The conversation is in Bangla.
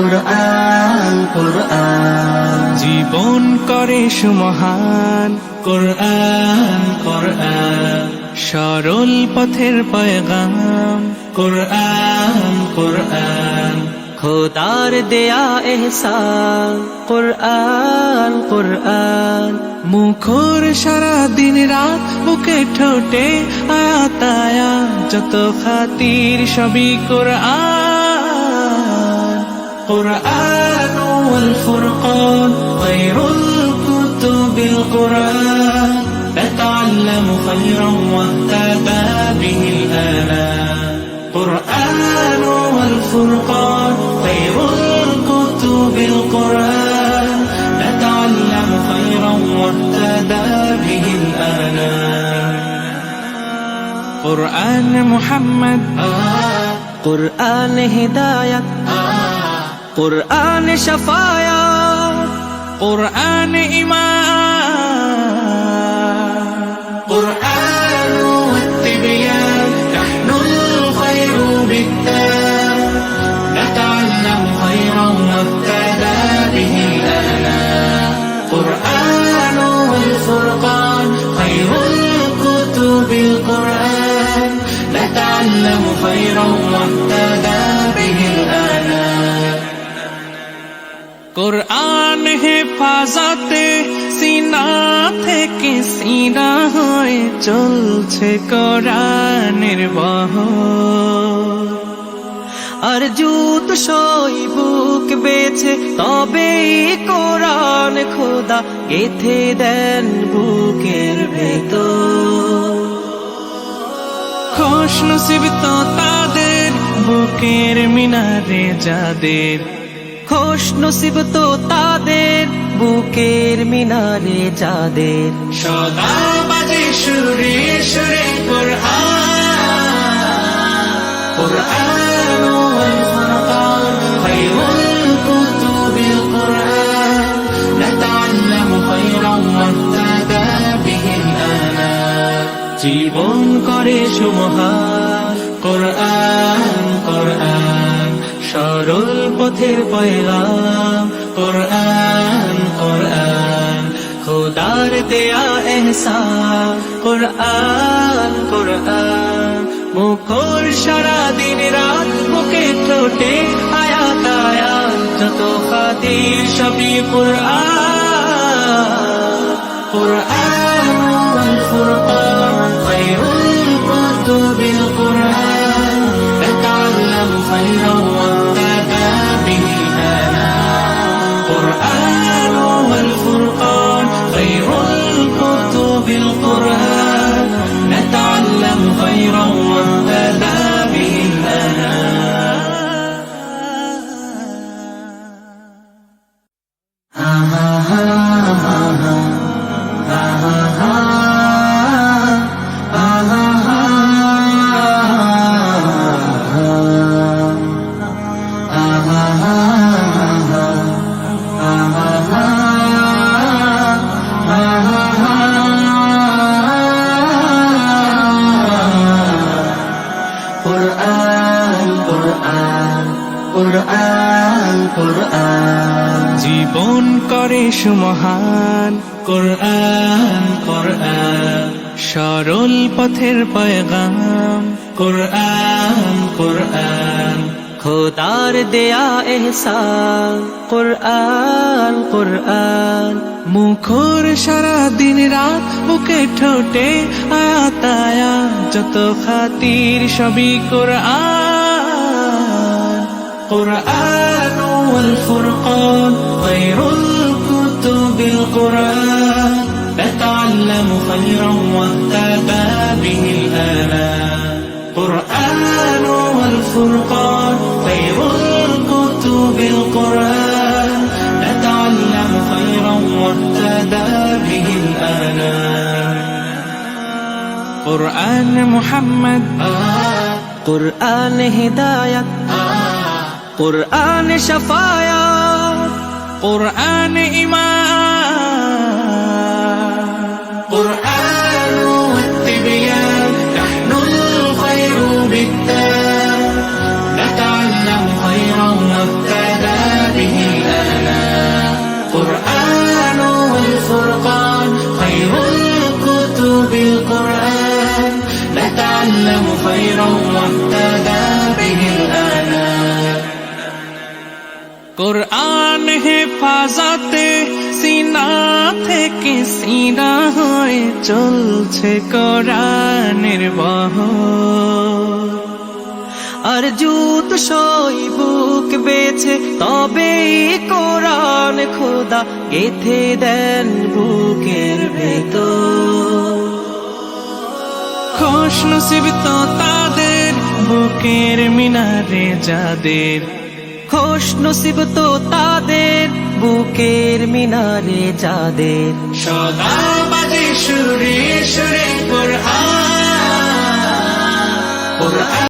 কুরআন কুরআন জীবন করে সুমহান কুরআন কুরআন সরল পথের পয়গাম কুরআন কুরআন খোদার দেয়া এহসান কুরআন কুরআন মুখর সারা দিন রাত বুকে ঠোঁটে আয়াত আয়াত যত খাতির সবই কোরআন قرآن والفرقان خير الكتب القرآن نتعلم خيرا واهتدى به الآنام قرآن والفرقان خير الكتب القرآن نتعلم خيرا واهتدى به الآنام قرآن محمد কুরআন হিদায়াত কুরআন শাফায়াত قرآن إيمان قرآن والتبيان نحن الخير بالتام نتعلم خيرا واهتدى به الآنام قرآن والفرقان خير الكتب القرآن نتعلم خيرا واهتدى به الآنام কোরআন হেফাজতে সিনা থেকে সিনা হয়ে চলছে কোরআনের বহর আর জুত সই বুক বেছে তবে কোরআন খোদা গেথে দেন বুকের ভেতর খুশ নসিব তো তাদের বুকের মিনারে যাদের খুশ নসিব তো তাদের বুকের মিনারে যাদের সদা বাজে সুরে সুরে قرآن والفرقان خير الكتب القرآن نتعلم خيرا واهتدى به الآنام জীবন করে সুমহান কোরআন কোরআন সরল পথের পয়গাম কোরআন কোরআন খোদার দেয়া এহসান কোরআন কোরআন মুখর সারা দিন রাত মুখে ঠোঁটে আয়াত আয়াত যত খাতির সবই কোরআন قرآن والفرقان خير الكتب القرآن نتعلم خيرا واهتدى به الآنام قرآن والفرقان خير الكتب القرآن نتعلم خيرا واهتدى به قرآن قرآن জীবন করে সুমহান قرآن قرآن সরল পথের পয়গাম قرآن قرآن খোদার দেয়া এহসান কুরআন কুরআন মুখর সারা দিন রাত বুকে ঠোঁটে আয়াত আয়াত যত খাতির সবই কোরআন قرآن والفرقان خير الكتب القرآن نتعلم خيرا واهتدى به الآنام قرآن والفرقان خير الكتب القرآن نتعلم خيرا واهتدى به الآنام قرآن محمد কুরআন হিদায়াত কুরআন শাফায়াত قرآن إيمان قرآن والتبيان نحن الخير بالتام نتعلم خيرا واهتدى কোরআন হেফাজতে সিনা থেকে সিনা হয়ে চলছে কোরআনের বহর। আর জুত সই বুক বেছে তবে কোরআন খোদা গেথে দেন বুকের ভেতর। খুশ নসিব তো তাদের বুকের মিনারে যাদের, খুশ নসিব তো তাদের বুকের মিনারে যাদের। সদা বাজে সুরে সুরে কোরআন।